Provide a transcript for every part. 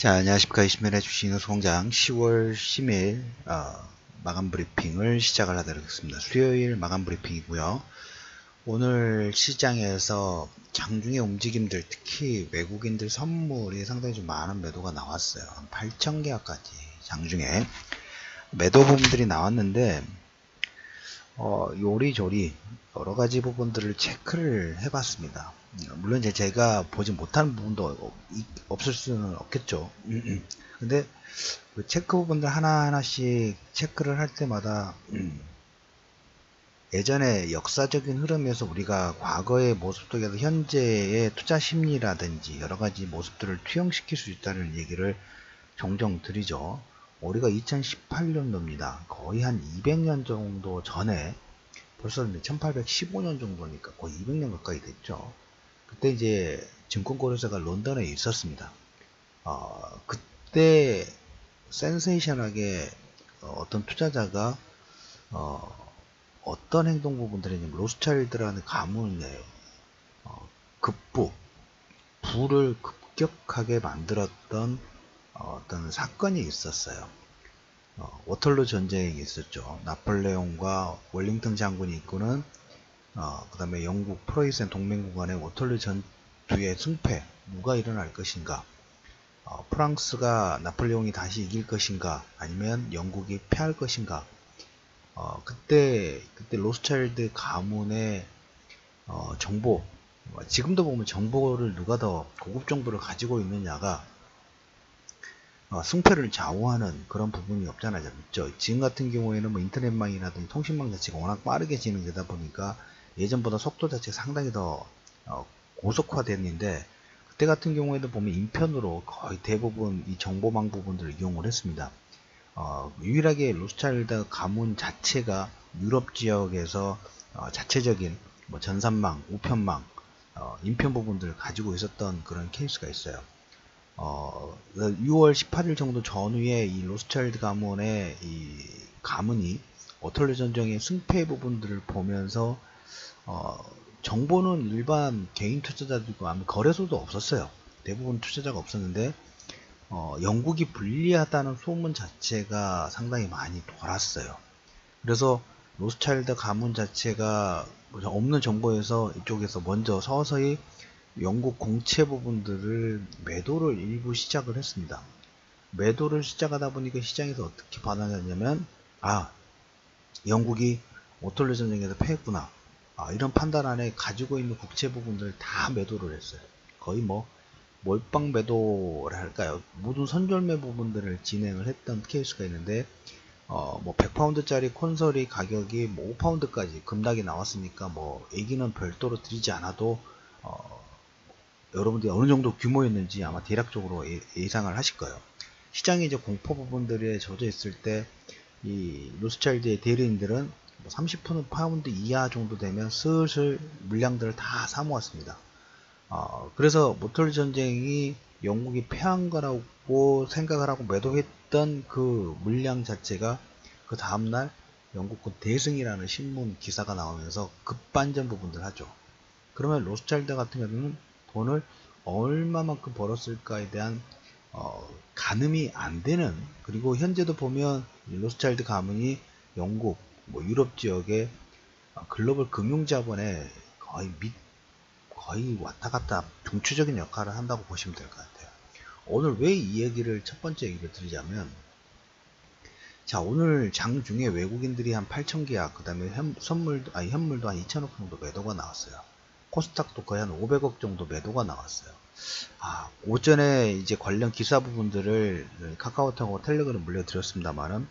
자, 안녕하십니까. 20일에 주식인의 소공장 10월 10일 마감 브리핑을 시작을 하도록 하겠습니다. 수요일 마감 브리핑이고요. 오늘 시장에서 장중의 움직임들, 특히 외국인들 선물이 상당히 좀 많은 매도가 나왔어요. 8,000개까지 장중에 매도 부분들이 나왔는데 요리조리 여러가지 부분들을 체크를 해봤습니다. 물론 제가 보지 못하는 부분도 없을 수는 없겠죠. 근데 그 체크 부분들 하나하나씩 체크를 할 때마다 예전에 역사적인 흐름에서 우리가 과거의 모습 속에서 현재의 투자 심리라든지 여러가지 모습들을 투영시킬 수 있다는 얘기를 종종 드리죠. 우리가 2018년도입니다. 거의 한 200년 정도 전에, 벌써 1815년 정도니까 거의 200년 가까이 됐죠. 그때 이제 증권거래소가 런던에 있었습니다. 그때 센세이션하게 어떤 투자자가 어떤 행동 부분들이냐면 로스차일드라는 가문의 부를 급격하게 만들었던 어떤 사건이 있었어요. 워털루 전쟁이 있었죠. 나폴레옹과 웰링턴 장군이 이끄는 그 다음에 영국 프로이센 동맹국 간의 워털루 전투의 승패, 누가 일어날 것인가, 프랑스가 나폴레옹이 다시 이길 것인가, 아니면 영국이 패할 것인가. 그때 로스차일드 가문의 정보, 지금도 보면 정보를 누가 더 고급 정보를 가지고 있느냐가 승패를 좌우하는 그런 부분이 없잖아요. 있죠. 지금 같은 경우에는 뭐 인터넷망이라든지 통신망 자체가 워낙 빠르게 진행되다 보니까 예전보다 속도 자체가 상당히 더 고속화됐는데, 그때 같은 경우에도 보면 인편으로 거의 대부분 이 정보망 부분들을 이용을 했습니다. 유일하게 로스차일드 가문 자체가 유럽 지역에서 자체적인 뭐 전산망, 우편망, 인편 부분들을 가지고 있었던 그런 케이스가 있어요. 6월 18일 정도 전후에 이 로스차일드 가문의 이 가문이 워털루 전쟁의 승패 부분들을 보면서 정보는 일반 개인 투자자들과 아무 거래소도 없었어요. 대부분 투자자가 없었는데 영국이 불리하다는 소문 자체가 상당히 많이 돌았어요. 그래서 로스차일드 가문 자체가 없는 정보에서 이쪽에서 먼저 서서히 영국 공채 부분들을 매도를 일부 시작을 했습니다. 매도를 시작하다 보니까 시장에서 어떻게 반응했냐면, 영국이 워털루 전쟁에서 패했구나, 이런 판단 안에 가지고 있는 국채 부분들을 다 매도를 했어요. 거의 뭐 몰빵 매도랄까요, 모든 선절매 부분들을 진행을 했던 케이스가 있는데, 뭐 100파운드짜리 콘솔이 가격이 뭐 5파운드까지 급락이 나왔으니까 뭐 얘기는 별도로 드리지 않아도 여러분들이 어느 정도 규모였는지 아마 대략적으로 예상을 하실 거예요. 시장이 이제 공포 부분들에 젖어 있을 때 이 로스차일드의 대리인들은 30파운드 이하 정도 되면 슬슬 물량들을 다 사모았습니다. 그래서 모털 전쟁이 영국이 패한 거라고 생각을 하고 매도했던 그 물량 자체가 그 다음날 영국군 대승이라는 신문 기사가 나오면서 급반전 부분들 하죠. 그러면 로스차일드 같은 경우는 돈을 얼마만큼 벌었을까에 대한 가늠이 안 되는, 그리고 현재도 보면 로스차일드 가문이 영국, 뭐 유럽 지역의 글로벌 금융자본의 거의 왔다 갔다 중추적인 역할을 한다고 보시면 될 것 같아요. 오늘 왜 이 얘기를 첫 번째 얘기를 드리자면, 자, 오늘 장중에 외국인들이 한 8,000계약, 그 다음에 현물도 한 2,000억 정도 매도가 나왔어요. 코스닥도 거의 한 500억 정도 매도가 나왔어요. 오전에 이제 관련 기사 부분들을 카카오톡하고 텔레그램 물려드렸습니다만은,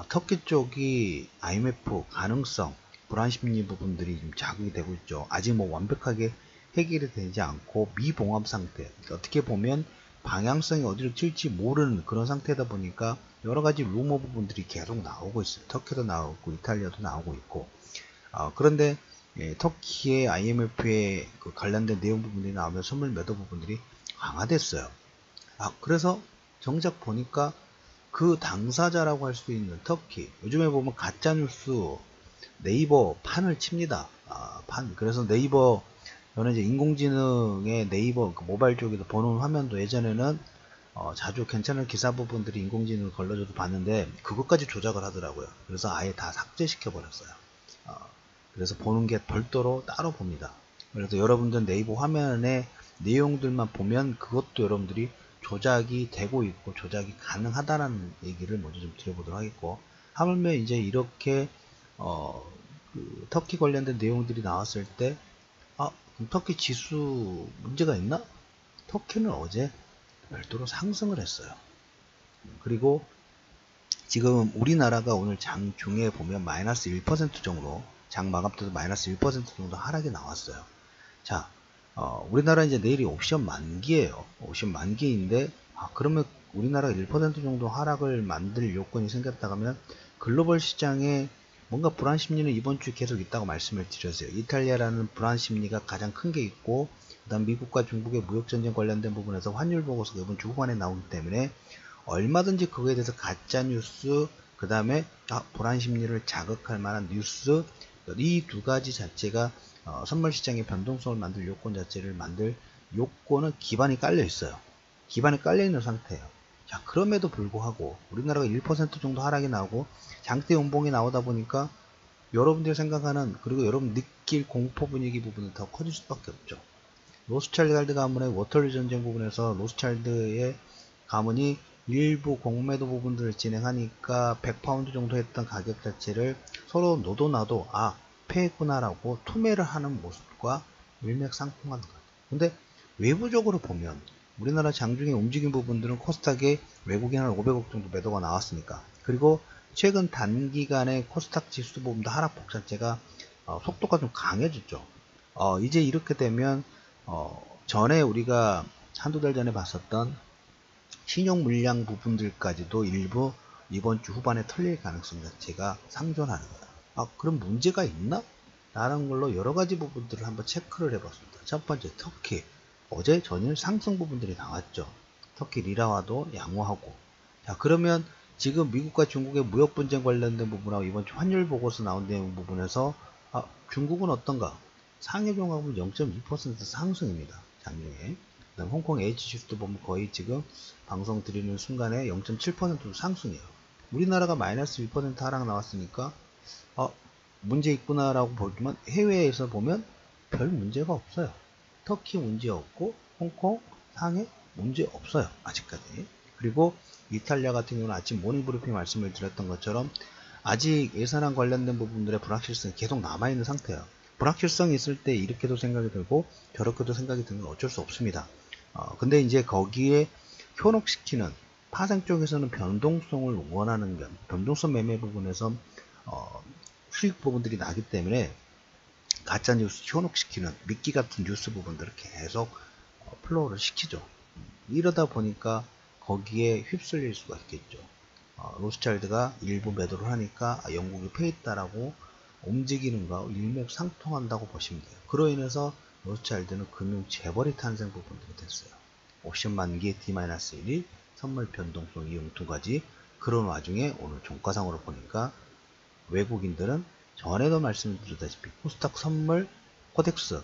터키 쪽이 IMF 가능성, 불안 심리 부분들이 좀 자극이 되고 있죠. 아직 뭐 완벽하게 해결이 되지 않고 미봉합 상태. 그러니까 어떻게 보면 방향성이 어디로 튈지 모르는 그런 상태다 보니까 여러 가지 루머 부분들이 계속 나오고 있어요. 터키도 나오고 이탈리아도 나오고 있고. 그런데 터키의 IMF에 그 관련된 내용 부분들이 나오면 선물 매도 부분들이 강화됐어요. 그래서 정작 보니까 그 당사자라고 할 수 있는 터키, 요즘에 보면 가짜뉴스 네이버 판을 칩니다. 그래서 네이버, 저는 이제 인공지능의 네이버 그 모바일 쪽에서 보는 화면도 예전에는 자주 괜찮은 기사 부분들이 인공지능을 걸러줘도 봤는데 그것까지 조작을 하더라고요. 그래서 아예 다 삭제시켜 버렸어요. 그래서 보는 게 별도로 따로 봅니다. 그래서 여러분들 네이버 화면에 내용들만 보면 그것도 여러분들이 조작이 되고 있고 조작이 가능하다는 얘기를 먼저 좀 드려보도록 하겠고, 하물며 이제 이렇게 그 터키 관련된 내용들이 나왔을 때 그럼 터키 지수 문제가 있나? 터키는 어제 별도로 상승을 했어요. 그리고 지금 우리나라가 오늘 장중에 보면 마이너스 1% 정도, 장 마감 때도 마이너스 1% 정도 하락이 나왔어요. 자, 우리나라 이제 내일이 옵션 만기예요. 옵션 만기인데, 그러면 우리나라가 1% 정도 하락을 만들 요건이 생겼다 하면 글로벌 시장에 뭔가 불안 심리는 이번 주에 계속 있다고 말씀을 드렸어요. 이탈리아라는 불안 심리가 가장 큰 게 있고, 그다음 미국과 중국의 무역전쟁 관련된 부분에서 환율 보고서가 이번 주 후반에 나오기 때문에 얼마든지 그거에 대해서 가짜뉴스, 그 다음에 불안 심리를 자극할 만한 뉴스, 이 두 가지 자체가 선물 시장의 변동성을 만들 요건 자체를 만들 요건은 기반이 깔려 있어요. 기반이 깔려 있는 상태예요. 자, 그럼에도 불구하고 우리나라가 1% 정도 하락이 나오고 장대 연봉이 나오다 보니까 여러분들이 생각하는, 그리고 여러분 느낄 공포 분위기 부분은 더 커질 수밖에 없죠. 로스차일드 가문의 워털리 전쟁 부분에서 로스차일드의 가문이 일부 공매도 부분들을 진행하니까 100파운드 정도 했던 가격 자체를 서로 너도 나도 패했구나라고 투매를 하는 모습과 일맥상통하는 거예요. 근데 외부적으로 보면 우리나라 장중에 움직인 부분들은 코스닥에 외국인 한 500억 정도 매도가 나왔으니까, 그리고 최근 단기간에 코스닥 지수 부분도 하락폭 자체가 속도가 좀 강해졌죠. 이제 이렇게 되면 전에 우리가 한두 달 전에 봤었던 신용 물량 부분들까지도 일부 이번 주 후반에 털릴 가능성 자체가 상존하는 거야. 그럼 문제가 있나? 라는 걸로 여러 가지 부분들을 한번 체크를 해봤습니다. 첫 번째, 터키. 어제 전일 상승 부분들이 나왔죠. 터키 리라와도 양호하고. 자, 그러면 지금 미국과 중국의 무역 분쟁 관련된 부분하고 이번 주 환율 보고서 나온 내용 부분에서 중국은 어떤가? 상해종합은 0.2% 상승입니다. 작년에. 그다음 홍콩 H지수도 보면 거의 지금 방송 드리는 순간에 0.7% 상승이에요. 우리나라가 마이너스 1% 하락 나왔으니까 문제 있구나라고 보지만 해외에서 보면 별 문제가 없어요. 터키 문제 없고 홍콩, 상해 문제 없어요. 아직까지. 그리고 이탈리아 같은 경우는 아침 모닝브리핑 말씀을 드렸던 것처럼 아직 예산안 관련된 부분들의 불확실성이 계속 남아있는 상태예요. 불확실성이 있을 때 이렇게도 생각이 들고 저렇게도 생각이 드는 건 어쩔 수 없습니다. 근데 이제 거기에 현혹시키는, 파생 쪽에서는 변동성을 원하는 변동성 매매 부분에서 수익 부분들이 나기 때문에 가짜뉴스 현혹시키는 미끼 같은 뉴스 부분들을 계속 플로우를 시키죠. 이러다 보니까 거기에 휩쓸릴 수가 있겠죠. 로스차일드가 일부 매도를 하니까 영국이 패했다라고 움직이는 거 일맥상통한다고 보시면 돼요. 그로 인해서 로스차일드는 금융 재벌이 탄생 부분들이 됐어요. 옵션 만기 D-1일, 선물 변동성 이용 두 가지. 그런 와중에 오늘 종가상으로 보니까 외국인들은 전에도 말씀드렸다시피 코스닥 선물 코덱스,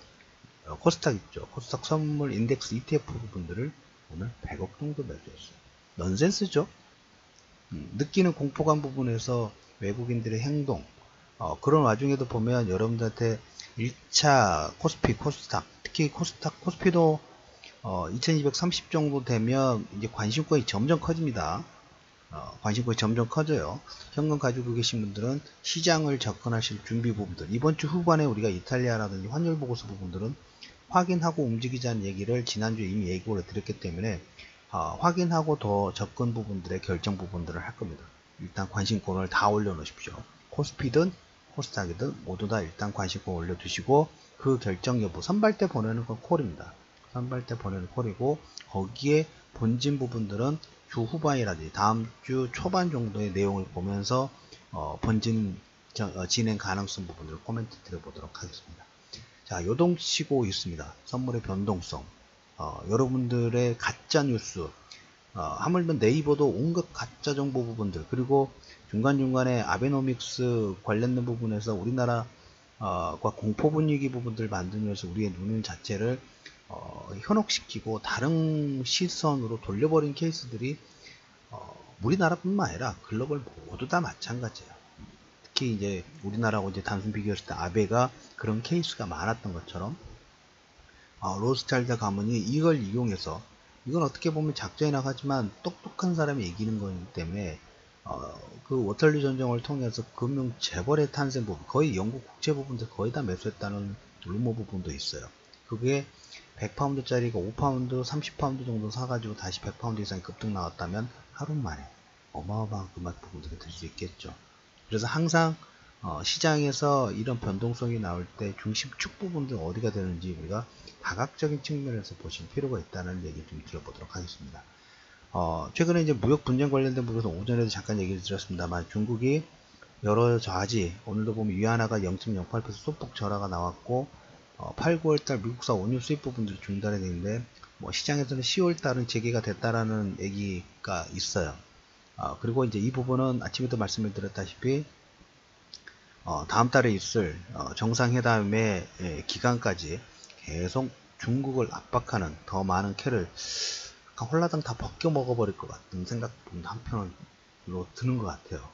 코스닥 있죠. 코스닥 선물 인덱스 ETF 부분들을 오늘 100억 정도 매수했어요. 넌센스죠? 느끼는 공포감 부분에서 외국인들의 행동, 그런 와중에도 보면 여러분들한테 1차 코스피, 코스닥, 특히 코스닥, 코스피도 2230 정도 되면 이제 관심권이 점점 커집니다. 관심권이 점점 커져요. 현금 가지고 계신 분들은 시장을 접근하실 준비 부분들, 이번 주 후반에 우리가 이탈리아라든지 환율 보고서 부분들은 확인하고 움직이자는 얘기를 지난주에 이미 예고를 드렸기 때문에 확인하고 더 접근 부분들의 결정 부분들을 할 겁니다. 일단 관심권을 다 올려놓으십시오. 코스피든 코스닥이든 모두 다 일단 관심권 올려두시고 그 결정 여부, 선발대 보내는 건 콜입니다. 선발대 보내는 콜이고, 거기에 본진 부분들은 주 후반이라든지 다음 주 초반 정도의 내용을 보면서 본진 진행 가능성 부분들을 코멘트 드려보도록 하겠습니다. 자, 요동치고 있습니다. 선물의 변동성, 여러분들의 가짜뉴스, 하물며 네이버도 온갖 가짜 정보 부분들, 그리고 중간중간에 아베노믹스 관련된 부분에서 우리나라 과 공포 분위기 부분들 만들면서 우리의 눈 자체를 현혹시키고 다른 시선으로 돌려버린 케이스들이 우리나라뿐만 아니라 글로벌 모두 다 마찬가지예요. 특히 이제 우리나라하고 이제 단순 비교했을 때 아베가 그런 케이스가 많았던 것처럼 로스차일드 가문이 이걸 이용해서, 이건 어떻게 보면 작전이 나가지만 똑똑한 사람이 이기는 거기 때문에 그 워털리 전쟁을 통해서 금융 재벌의 탄생 부분, 거의 영국 국채 부분들 거의 다 매수했다는 루머 부분도 있어요. 그게 100파운드짜리가 5파운드, 30파운드 정도 사가지고 다시 100파운드 이상 급등 나왔다면 하루 만에 어마어마한 금액 부분들이 될 수 있겠죠. 그래서 항상 시장에서 이런 변동성이 나올 때 중심축 부분들 어디가 되는지 우리가 다각적인 측면에서 보실 필요가 있다는 얘기 좀 들어보도록 하겠습니다. 최근에 이제 무역 분쟁 관련된 부분에서 오전에도 잠깐 얘기를 드렸습니다만, 중국이 여러 저하지, 오늘도 보면 위안화가 0.08% 소폭 절하가 나왔고 8, 9월달 미국산 원유 수입 부분들이 중단이 되는데, 뭐 시장에서는 10월달은 재개가 됐다라는 얘기가 있어요. 그리고 이제 이 부분은 아침에도 말씀을 드렸다시피 다음 달에 있을 정상회담의 기간까지 계속 중국을 압박하는 더 많은 캐를 홀라당 다 벗겨 먹어버릴 것 같은 생각도 한편으로 드는 것 같아요.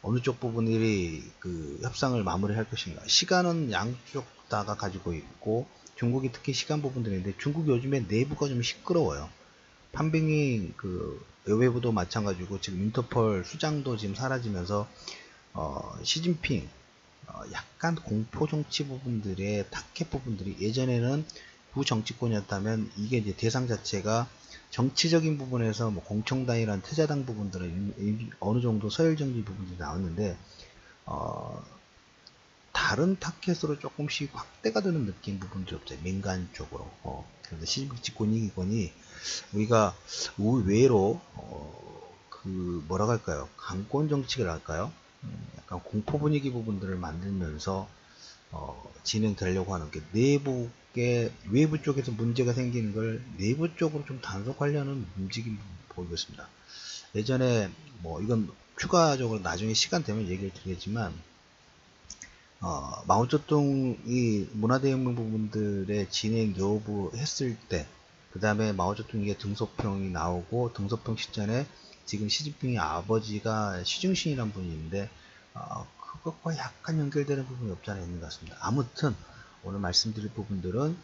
어느 쪽 부분이 그 협상을 마무리할 것인가. 시간은 양쪽 다가 가지고 있고, 중국이 특히 시간 부분들인데, 중국 요즘에 내부가 좀 시끄러워요. 판빙이 그 외부도 마찬가지고 지금 인터폴 수장도 지금 사라지면서 시진핑 약간 공포 정치 부분들의 타켓 부분들이, 예전에는 구정치권이었다면 이게 이제 대상 자체가 정치적인 부분에서 뭐 공청당이란 태자당 부분들은 어느 정도 서열 정지 부분들이 나왔는데 다른 타켓으로 조금씩 확대가 되는 느낌 부분들이 없어요. 민간 쪽으로. 그래서 시진핑 우리가 의외로 그 뭐라고 할까요? 강권 정치를 할까요? 약간 공포 분위기 부분들을 만들면서 진행되려고 하는 게, 외부 쪽에서 문제가 생기는 걸 내부 쪽으로 좀 단속하려는 움직임 보이고 있습니다. 예전에 뭐 이건 추가적으로 나중에 시간 되면 얘기를 드리겠지만, 마오쩌둥이 문화대혁명 부분들의 진행 여부 했을 때, 그 다음에 마오쩌둥의 등소평이 나오고, 등소평 시점에 지금 시진핑의 아버지가 시중신이라는 분이 있는데 그것과 약간 연결되는 부분이 없지 않아 있는 것 같습니다. 아무튼 오늘 말씀드릴 부분들은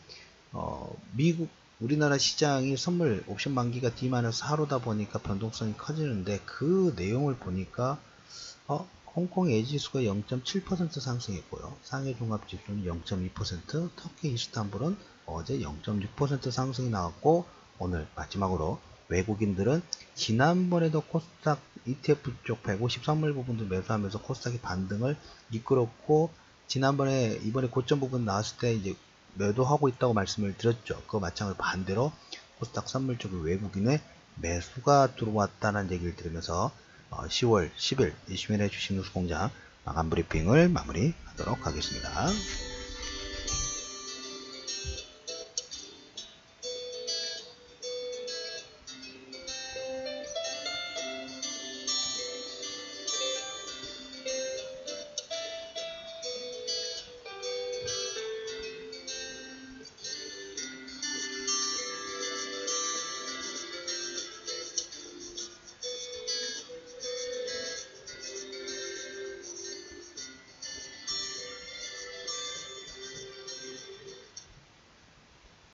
미국, 우리나라 시장이 선물 옵션 만기가 D-4로다 보니까 변동성이 커지는데, 그 내용을 보니까 홍콩 애지수가 0.7% 상승했고요. 상해 종합지수는 0.2%, 터키 이스탄불은 어제 0.6% 상승이 나왔고, 오늘 마지막으로 외국인들은 지난번에도 코스닥 ETF 쪽 150 선물 부분도 매수하면서 코스닥의 반등을 이끌었고, 이번에 고점 부분 나왔을 때 이제 매도하고 있다고 말씀을 드렸죠. 그거 마찬가지로 반대로 코스닥 선물 쪽에 외국인의 매수가 들어왔다는 얘기를 들으면서 10월 10일 이슈민의 주식뉴스 공장 마감 브리핑을 마무리하도록 하겠습니다.